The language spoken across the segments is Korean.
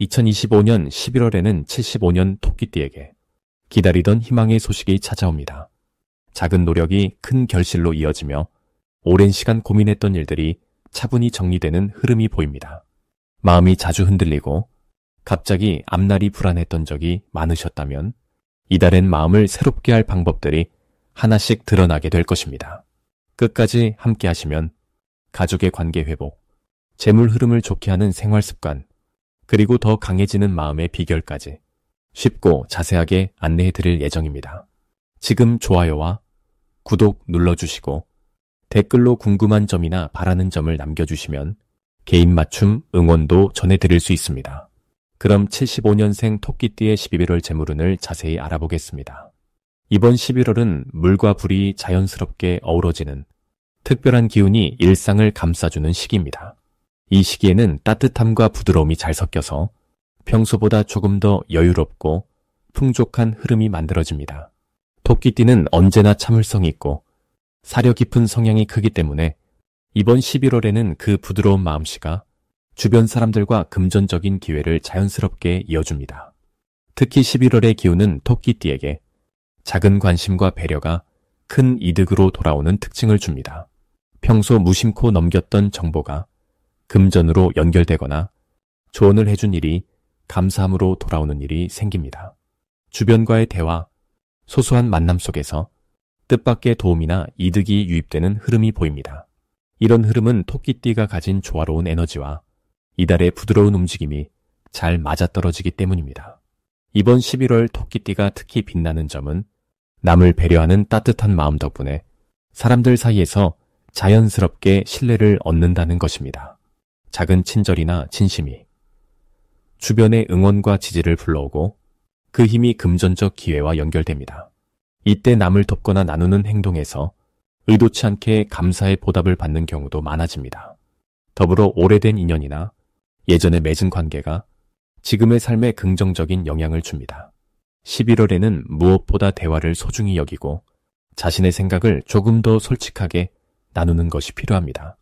2025년 11월에는 75년 토끼띠에게 기다리던 희망의 소식이 찾아옵니다. 작은 노력이 큰 결실로 이어지며 오랜 시간 고민했던 일들이 차분히 정리되는 흐름이 보입니다. 마음이 자주 흔들리고 갑자기 앞날이 불안했던 적이 많으셨다면 이달엔 마음을 새롭게 할 방법들이 하나씩 드러나게 될 것입니다. 끝까지 함께 하시면 가족의 관계 회복, 재물 흐름을 좋게 하는 생활 습관, 그리고 더 강해지는 마음의 비결까지 쉽고 자세하게 안내해 드릴 예정입니다. 지금 좋아요와 구독 눌러주시고 댓글로 궁금한 점이나 바라는 점을 남겨주시면 개인 맞춤 응원도 전해드릴 수 있습니다. 그럼 75년생 토끼띠의 11월 재물운을 자세히 알아보겠습니다. 이번 11월은 물과 불이 자연스럽게 어우러지는 특별한 기운이 일상을 감싸주는 시기입니다. 이 시기에는 따뜻함과 부드러움이 잘 섞여서 평소보다 조금 더 여유롭고 풍족한 흐름이 만들어집니다. 토끼띠는 언제나 참을성이 있고 사려 깊은 성향이 크기 때문에 이번 11월에는 그 부드러운 마음씨가 주변 사람들과 금전적인 기회를 자연스럽게 이어줍니다. 특히 11월의 기운은 토끼띠에게 작은 관심과 배려가 큰 이득으로 돌아오는 특징을 줍니다. 평소 무심코 넘겼던 정보가 금전으로 연결되거나 조언을 해준 일이 감사함으로 돌아오는 일이 생깁니다. 주변과의 대화, 소소한 만남 속에서 뜻밖의 도움이나 이득이 유입되는 흐름이 보입니다. 이런 흐름은 토끼띠가 가진 조화로운 에너지와 이달의 부드러운 움직임이 잘 맞아떨어지기 때문입니다. 이번 11월 토끼띠가 특히 빛나는 점은 남을 배려하는 따뜻한 마음 덕분에 사람들 사이에서 자연스럽게 신뢰를 얻는다는 것입니다. 작은 친절이나 진심이 주변의 응원과 지지를 불러오고 그 힘이 금전적 기회와 연결됩니다. 이때 남을 돕거나 나누는 행동에서 의도치 않게 감사의 보답을 받는 경우도 많아집니다. 더불어 오래된 인연이나 예전에 맺은 관계가 지금의 삶에 긍정적인 영향을 줍니다. 11월에는 무엇보다 대화를 소중히 여기고 자신의 생각을 조금 더 솔직하게 나누는 것이 필요합니다.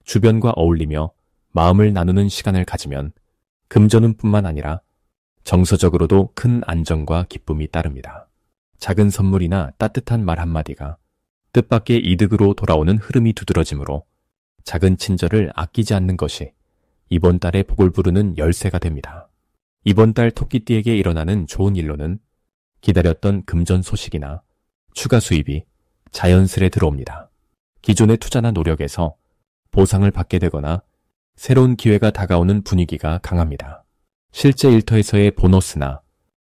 주변과 어울리며 마음을 나누는 시간을 가지면 금전운뿐만 아니라 정서적으로도 큰 안정과 기쁨이 따릅니다. 작은 선물이나 따뜻한 말 한마디가 뜻밖의 이득으로 돌아오는 흐름이 두드러지므로 작은 친절을 아끼지 않는 것이 이번 달에 복을 부르는 열쇠가 됩니다. 이번 달 토끼띠에게 일어나는 좋은 일로는 기다렸던 금전 소식이나 추가 수입이 자연스레 들어옵니다. 기존의 투자나 노력에서 보상을 받게 되거나 새로운 기회가 다가오는 분위기가 강합니다. 실제 일터에서의 보너스나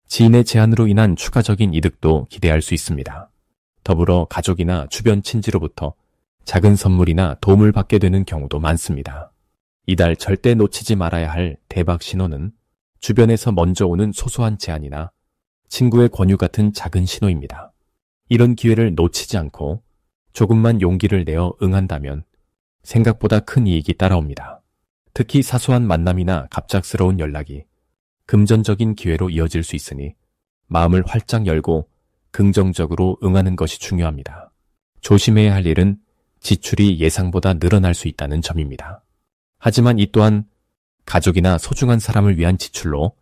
지인의 제안으로 인한 추가적인 이득도 기대할 수 있습니다. 더불어 가족이나 주변 친지로부터 작은 선물이나 도움을 받게 되는 경우도 많습니다. 이달 절대 놓치지 말아야 할 대박 신호는 주변에서 먼저 오는 소소한 제안이나 친구의 권유 같은 작은 신호입니다. 이런 기회를 놓치지 않고 조금만 용기를 내어 응한다면 생각보다 큰 이익이 따라옵니다. 특히 사소한 만남이나 갑작스러운 연락이 금전적인 기회로 이어질 수 있으니 마음을 활짝 열고 긍정적으로 응하는 것이 중요합니다. 조심해야 할 일은 지출이 예상보다 늘어날 수 있다는 점입니다. 하지만 이 또한 가족이나 소중한 사람을 위한 지출로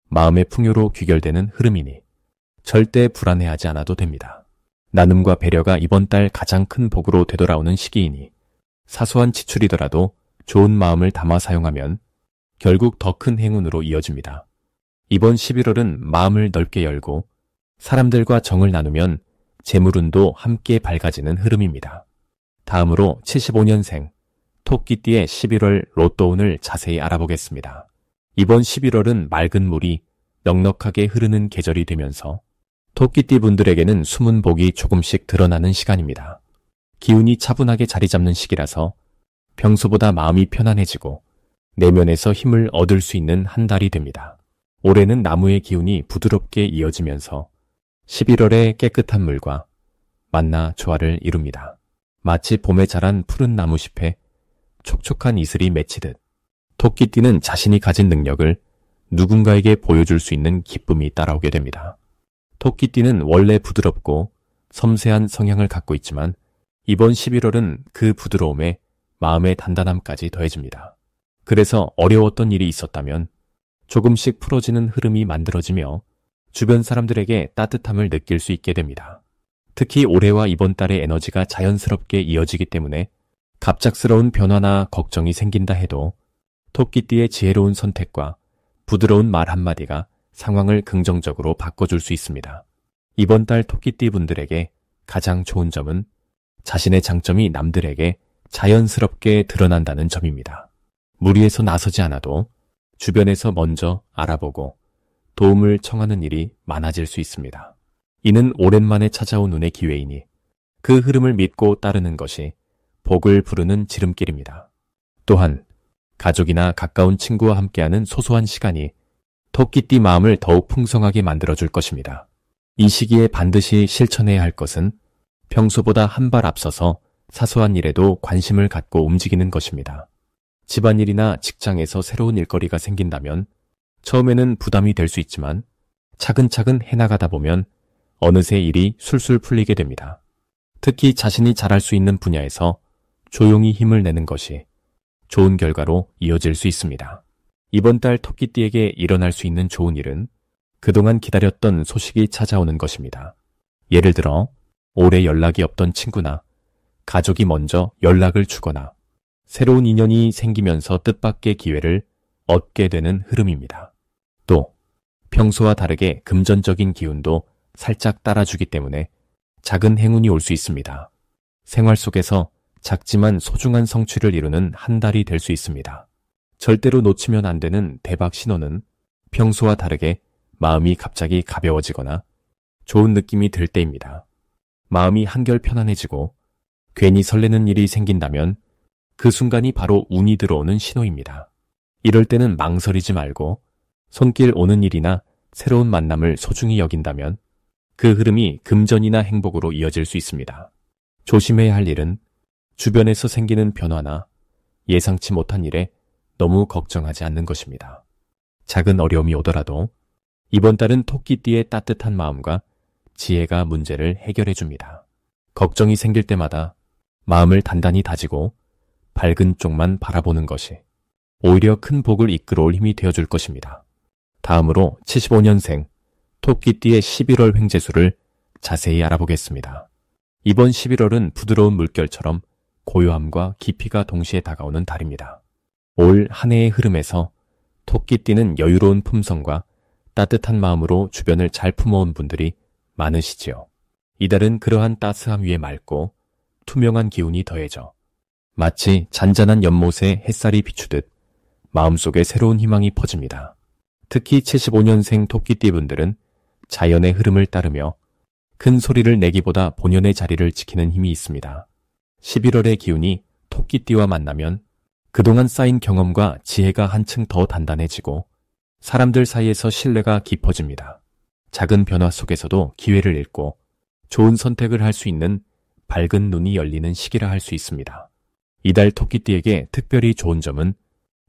마음의 풍요로 귀결되는 흐름이니 절대 불안해하지 않아도 됩니다. 나눔과 배려가 이번 달 가장 큰 복으로 되돌아오는 시기이니 사소한 지출이더라도 좋은 마음을 담아 사용하면 결국 더 큰 행운으로 이어집니다. 이번 11월은 마음을 넓게 열고 사람들과 정을 나누면 재물운도 함께 밝아지는 흐름입니다. 다음으로 75년생 토끼띠의 11월 로또운을 자세히 알아보겠습니다. 이번 11월은 맑은 물이 넉넉하게 흐르는 계절이 되면서 토끼띠 분들에게는 숨은 복이 조금씩 드러나는 시간입니다. 기운이 차분하게 자리 잡는 시기라서 평소보다 마음이 편안해지고 내면에서 힘을 얻을 수 있는 한 달이 됩니다. 올해는 나무의 기운이 부드럽게 이어지면서 11월의 깨끗한 물과 만나 조화를 이룹니다. 마치 봄에 자란 푸른 나무잎에 촉촉한 이슬이 맺히듯 토끼띠는 자신이 가진 능력을 누군가에게 보여줄 수 있는 기쁨이 따라오게 됩니다. 토끼띠는 원래 부드럽고 섬세한 성향을 갖고 있지만 이번 11월은 그 부드러움에 마음의 단단함까지 더해집니다. 그래서 어려웠던 일이 있었다면 조금씩 풀어지는 흐름이 만들어지며 주변 사람들에게 따뜻함을 느낄 수 있게 됩니다. 특히 올해와 이번 달의 에너지가 자연스럽게 이어지기 때문에 갑작스러운 변화나 걱정이 생긴다 해도 토끼띠의 지혜로운 선택과 부드러운 말 한마디가 상황을 긍정적으로 바꿔줄 수 있습니다. 이번 달 토끼띠 분들에게 가장 좋은 점은 자신의 장점이 남들에게 자연스럽게 드러난다는 점입니다. 무리해서 나서지 않아도 주변에서 먼저 알아보고 도움을 청하는 일이 많아질 수 있습니다. 이는 오랜만에 찾아온 운의 기회이니 그 흐름을 믿고 따르는 것이 복을 부르는 지름길입니다. 또한 가족이나 가까운 친구와 함께하는 소소한 시간이 토끼띠 마음을 더욱 풍성하게 만들어줄 것입니다. 이 시기에 반드시 실천해야 할 것은 평소보다 한 발 앞서서 사소한 일에도 관심을 갖고 움직이는 것입니다. 집안일이나 직장에서 새로운 일거리가 생긴다면 처음에는 부담이 될 수 있지만 차근차근 해나가다 보면 어느새 일이 술술 풀리게 됩니다. 특히 자신이 잘할 수 있는 분야에서 조용히 힘을 내는 것이 좋은 결과로 이어질 수 있습니다. 이번 달 토끼띠에게 일어날 수 있는 좋은 일은 그동안 기다렸던 소식이 찾아오는 것입니다. 예를 들어 오래 연락이 없던 친구나 가족이 먼저 연락을 주거나 새로운 인연이 생기면서 뜻밖의 기회를 얻게 되는 흐름입니다. 또 평소와 다르게 금전적인 기운도 살짝 따라주기 때문에 작은 행운이 올 수 있습니다. 생활 속에서 작지만 소중한 성취를 이루는 한 달이 될 수 있습니다. 절대로 놓치면 안 되는 대박 신호는 평소와 다르게 마음이 갑자기 가벼워지거나 좋은 느낌이 들 때입니다. 마음이 한결 편안해지고 괜히 설레는 일이 생긴다면 그 순간이 바로 운이 들어오는 신호입니다. 이럴 때는 망설이지 말고 손길 오는 일이나 새로운 만남을 소중히 여긴다면 그 흐름이 금전이나 행복으로 이어질 수 있습니다. 조심해야 할 일은 주변에서 생기는 변화나 예상치 못한 일에 너무 걱정하지 않는 것입니다. 작은 어려움이 오더라도 이번 달은 토끼띠의 따뜻한 마음과 지혜가 문제를 해결해 줍니다. 걱정이 생길 때마다 마음을 단단히 다지고 밝은 쪽만 바라보는 것이 오히려 큰 복을 이끌어올 힘이 되어줄 것입니다. 다음으로 75년생 토끼띠의 11월 횡재수를 자세히 알아보겠습니다. 이번 11월은 부드러운 물결처럼 고요함과 깊이가 동시에 다가오는 달입니다. 올 한 해의 흐름에서 토끼띠는 여유로운 품성과 따뜻한 마음으로 주변을 잘 품어온 분들이 많으시지요. 이달은 그러한 따스함 위에 맑고 투명한 기운이 더해져 마치 잔잔한 연못에 햇살이 비추듯 마음속에 새로운 희망이 퍼집니다. 특히 75년생 토끼띠 분들은 자연의 흐름을 따르며 큰 소리를 내기보다 본연의 자리를 지키는 힘이 있습니다. 11월의 기운이 토끼띠와 만나면 그동안 쌓인 경험과 지혜가 한층 더 단단해지고 사람들 사이에서 신뢰가 깊어집니다. 작은 변화 속에서도 기회를 잃고 좋은 선택을 할 수 있는 밝은 눈이 열리는 시기라 할 수 있습니다. 이달 토끼띠에게 특별히 좋은 점은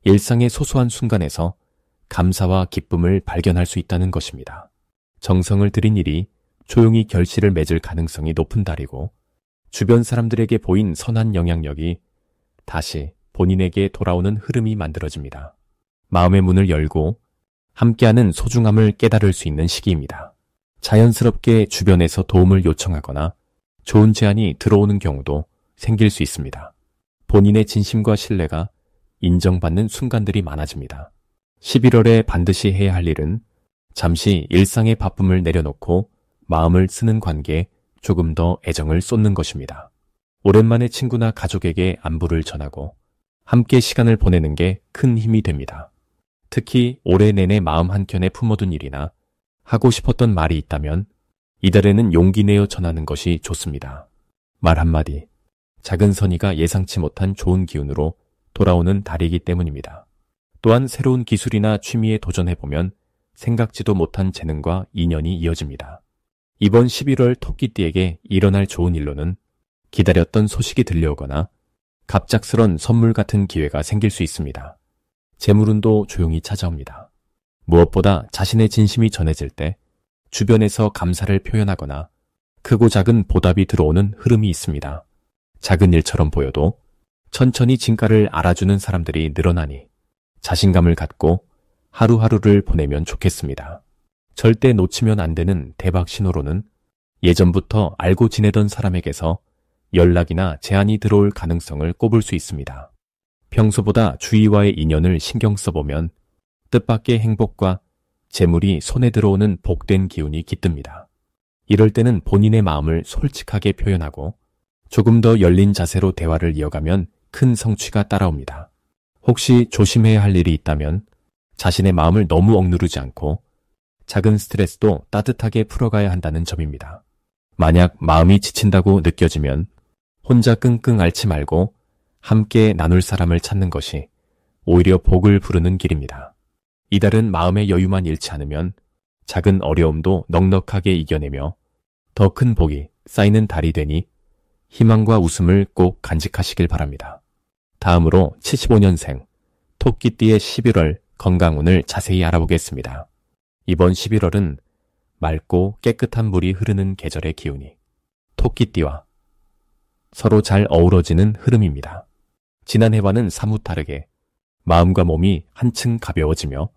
일상의 소소한 순간에서 감사와 기쁨을 발견할 수 있다는 것입니다. 정성을 들인 일이 조용히 결실을 맺을 가능성이 높은 달이고 주변 사람들에게 보인 선한 영향력이 다시 본인에게 돌아오는 흐름이 만들어집니다. 마음의 문을 열고 함께하는 소중함을 깨달을 수 있는 시기입니다. 자연스럽게 주변에서 도움을 요청하거나 좋은 제안이 들어오는 경우도 생길 수 있습니다. 본인의 진심과 신뢰가 인정받는 순간들이 많아집니다. 11월에 반드시 해야 할 일은 잠시 일상의 바쁨을 내려놓고 마음을 쓰는 관계에 조금 더 애정을 쏟는 것입니다. 오랜만에 친구나 가족에게 안부를 전하고 함께 시간을 보내는 게 큰 힘이 됩니다. 특히 올해 내내 마음 한켠에 품어둔 일이나 하고 싶었던 말이 있다면 이달에는 용기 내어 전하는 것이 좋습니다. 말 한마디, 작은 선의가 예상치 못한 좋은 기운으로 돌아오는 달이기 때문입니다. 또한 새로운 기술이나 취미에 도전해보면 생각지도 못한 재능과 인연이 이어집니다. 이번 11월 토끼띠에게 일어날 좋은 일로는 기다렸던 소식이 들려오거나 갑작스런 선물 같은 기회가 생길 수 있습니다. 재물운도 조용히 찾아옵니다. 무엇보다 자신의 진심이 전해질 때 주변에서 감사를 표현하거나 크고 작은 보답이 들어오는 흐름이 있습니다. 작은 일처럼 보여도 천천히 진가를 알아주는 사람들이 늘어나니 자신감을 갖고 하루하루를 보내면 좋겠습니다. 절대 놓치면 안 되는 대박 신호로는 예전부터 알고 지내던 사람에게서 연락이나 제안이 들어올 가능성을 꼽을 수 있습니다. 평소보다 주위와의 인연을 신경 써보면 뜻밖의 행복과 재물이 손에 들어오는 복된 기운이 깃듭니다. 이럴 때는 본인의 마음을 솔직하게 표현하고 조금 더 열린 자세로 대화를 이어가면 큰 성취가 따라옵니다. 혹시 조심해야 할 일이 있다면 자신의 마음을 너무 억누르지 않고 작은 스트레스도 따뜻하게 풀어가야 한다는 점입니다. 만약 마음이 지친다고 느껴지면 혼자 끙끙 앓지 말고 함께 나눌 사람을 찾는 것이 오히려 복을 부르는 길입니다. 이달은 마음의 여유만 잃지 않으면 작은 어려움도 넉넉하게 이겨내며 더 큰 복이 쌓이는 달이 되니 희망과 웃음을 꼭 간직하시길 바랍니다. 다음으로 75년생 토끼띠의 11월 건강운을 자세히 알아보겠습니다. 이번 11월은 맑고 깨끗한 물이 흐르는 계절의 기운이 토끼띠와 서로 잘 어우러지는 흐름입니다. 지난해와는 사뭇 다르게 마음과 몸이 한층 가벼워지며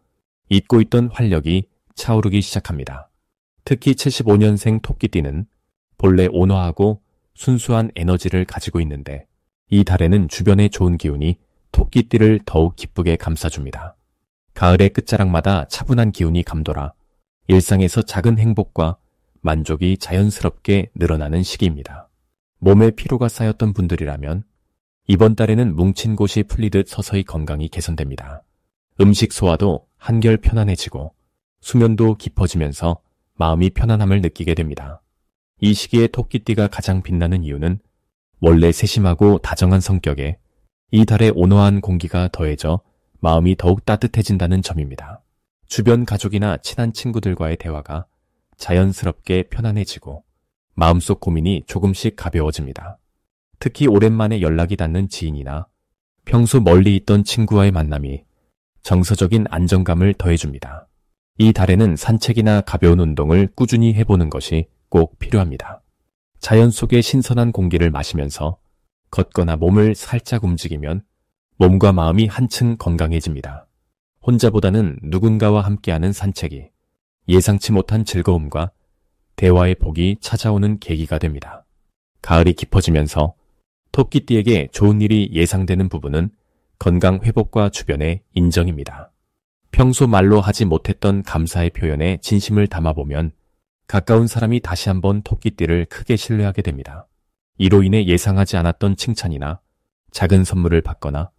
잊고 있던 활력이 차오르기 시작합니다. 특히 75년생 토끼띠는 본래 온화하고 순수한 에너지를 가지고 있는데 이 달에는 주변의 좋은 기운이 토끼띠를 더욱 기쁘게 감싸줍니다. 가을의 끝자락마다 차분한 기운이 감돌아 일상에서 작은 행복과 만족이 자연스럽게 늘어나는 시기입니다. 몸에 피로가 쌓였던 분들이라면 이번 달에는 뭉친 곳이 풀리듯 서서히 건강이 개선됩니다. 음식 소화도 한결 편안해지고 수면도 깊어지면서 마음이 편안함을 느끼게 됩니다. 이 시기에 토끼띠가 가장 빛나는 이유는 원래 세심하고 다정한 성격에 이 달에 온화한 공기가 더해져 마음이 더욱 따뜻해진다는 점입니다. 주변 가족이나 친한 친구들과의 대화가 자연스럽게 편안해지고 마음속 고민이 조금씩 가벼워집니다. 특히 오랜만에 연락이 닿는 지인이나 평소 멀리 있던 친구와의 만남이 정서적인 안정감을 더해줍니다. 이 달에는 산책이나 가벼운 운동을 꾸준히 해보는 것이 꼭 필요합니다. 자연 속의 신선한 공기를 마시면서 걷거나 몸을 살짝 움직이면 몸과 마음이 한층 건강해집니다. 혼자보다는 누군가와 함께하는 산책이 예상치 못한 즐거움과 대화의 복이 찾아오는 계기가 됩니다. 가을이 깊어지면서 토끼띠에게 좋은 일이 예상되는 부분은 건강 회복과 주변의 인정입니다. 평소 말로 하지 못했던 감사의 표현에 진심을 담아보면 가까운 사람이 다시 한번 토끼띠를 크게 신뢰하게 됩니다. 이로 인해 예상하지 않았던 칭찬이나 작은 선물을 받거나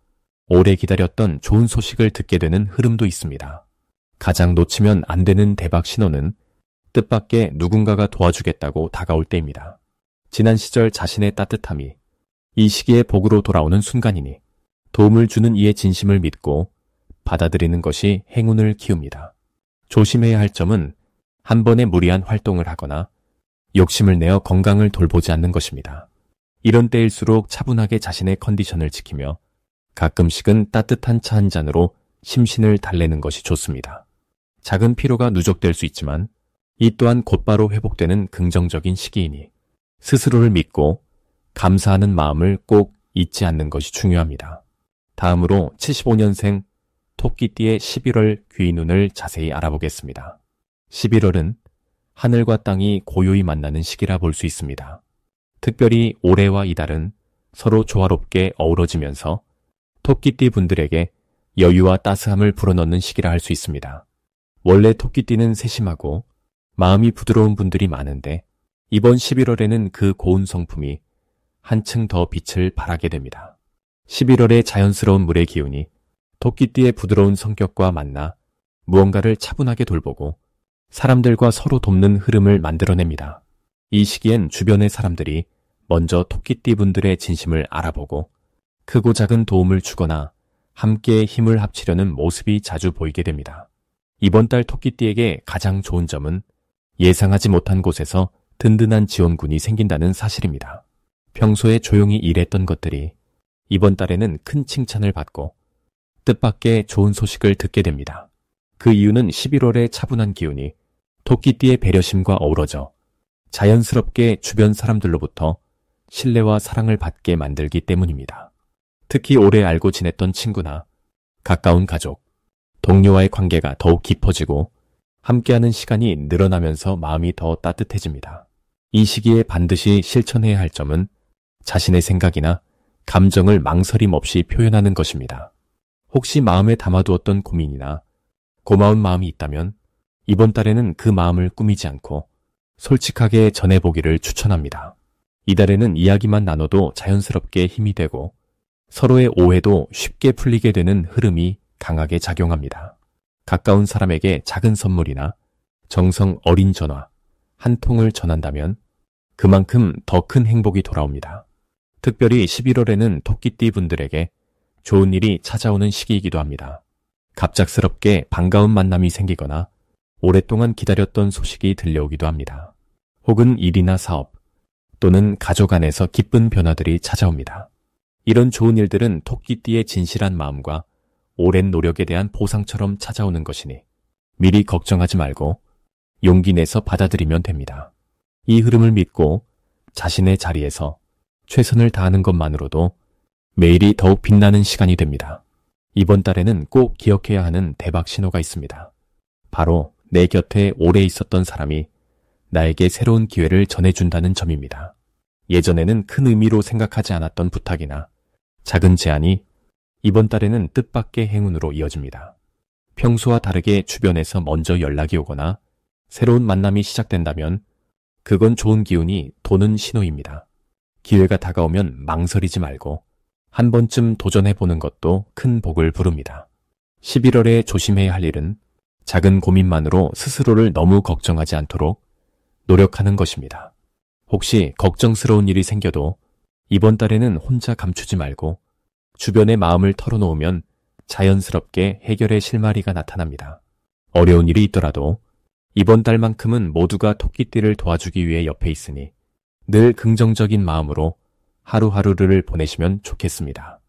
오래 기다렸던 좋은 소식을 듣게 되는 흐름도 있습니다. 가장 놓치면 안 되는 대박 신호는 뜻밖의 누군가가 도와주겠다고 다가올 때입니다. 지난 시절 자신의 따뜻함이 이 시기에 복으로 돌아오는 순간이니 도움을 주는 이의 진심을 믿고 받아들이는 것이 행운을 키웁니다. 조심해야 할 점은 한 번에 무리한 활동을 하거나 욕심을 내어 건강을 돌보지 않는 것입니다. 이런 때일수록 차분하게 자신의 컨디션을 지키며 가끔씩은 따뜻한 차 한 잔으로 심신을 달래는 것이 좋습니다. 작은 피로가 누적될 수 있지만 이 또한 곧바로 회복되는 긍정적인 시기이니 스스로를 믿고 감사하는 마음을 꼭 잊지 않는 것이 중요합니다. 다음으로 75년생 토끼띠의 11월 귀인운을 자세히 알아보겠습니다. 11월은 하늘과 땅이 고요히 만나는 시기라 볼 수 있습니다. 특별히 올해와 이달은 서로 조화롭게 어우러지면서 토끼띠 분들에게 여유와 따스함을 불어넣는 시기라 할 수 있습니다. 원래 토끼띠는 세심하고 마음이 부드러운 분들이 많은데 이번 11월에는 그 고운 성품이 한층 더 빛을 발하게 됩니다. 11월의 자연스러운 물의 기운이 토끼띠의 부드러운 성격과 만나 무언가를 차분하게 돌보고 사람들과 서로 돕는 흐름을 만들어냅니다. 이 시기엔 주변의 사람들이 먼저 토끼띠 분들의 진심을 알아보고 크고 작은 도움을 주거나 함께 힘을 합치려는 모습이 자주 보이게 됩니다. 이번 달 토끼띠에게 가장 좋은 점은 예상하지 못한 곳에서 든든한 지원군이 생긴다는 사실입니다. 평소에 조용히 일했던 것들이 이번 달에는 큰 칭찬을 받고 뜻밖의 좋은 소식을 듣게 됩니다. 그 이유는 11월의 차분한 기운이 토끼띠의 배려심과 어우러져 자연스럽게 주변 사람들로부터 신뢰와 사랑을 받게 만들기 때문입니다. 특히 오래 알고 지냈던 친구나 가까운 가족, 동료와의 관계가 더욱 깊어지고 함께하는 시간이 늘어나면서 마음이 더 따뜻해집니다. 이 시기에 반드시 실천해야 할 점은 자신의 생각이나 감정을 망설임 없이 표현하는 것입니다. 혹시 마음에 담아두었던 고민이나 고마운 마음이 있다면 이번 달에는 그 마음을 꾸미지 않고 솔직하게 전해보기를 추천합니다. 이달에는 이야기만 나눠도 자연스럽게 힘이 되고 서로의 오해도 쉽게 풀리게 되는 흐름이 강하게 작용합니다. 가까운 사람에게 작은 선물이나 정성 어린 전화 한 통을 전한다면 그만큼 더 큰 행복이 돌아옵니다. 특별히 11월에는 토끼띠 분들에게 좋은 일이 찾아오는 시기이기도 합니다. 갑작스럽게 반가운 만남이 생기거나 오랫동안 기다렸던 소식이 들려오기도 합니다. 혹은 일이나 사업 또는 가족 안에서 기쁜 변화들이 찾아옵니다. 이런 좋은 일들은 토끼띠의 진실한 마음과 오랜 노력에 대한 보상처럼 찾아오는 것이니 미리 걱정하지 말고 용기 내서 받아들이면 됩니다. 이 흐름을 믿고 자신의 자리에서 최선을 다하는 것만으로도 매일이 더욱 빛나는 시간이 됩니다. 이번 달에는 꼭 기억해야 하는 대박 신호가 있습니다. 바로 내 곁에 오래 있었던 사람이 나에게 새로운 기회를 전해준다는 점입니다. 예전에는 큰 의미로 생각하지 않았던 부탁이나 작은 제안이 이번 달에는 뜻밖의 행운으로 이어집니다. 평소와 다르게 주변에서 먼저 연락이 오거나 새로운 만남이 시작된다면 그건 좋은 기운이 도는 신호입니다. 기회가 다가오면 망설이지 말고 한 번쯤 도전해보는 것도 큰 복을 부릅니다. 11월에 조심해야 할 일은 작은 고민만으로 스스로를 너무 걱정하지 않도록 노력하는 것입니다. 혹시 걱정스러운 일이 생겨도 이번 달에는 혼자 감추지 말고 주변의 마음을 털어놓으면 자연스럽게 해결의 실마리가 나타납니다. 어려운 일이 있더라도 이번 달만큼은 모두가 토끼띠를 도와주기 위해 옆에 있으니 늘 긍정적인 마음으로 하루하루를 보내시면 좋겠습니다.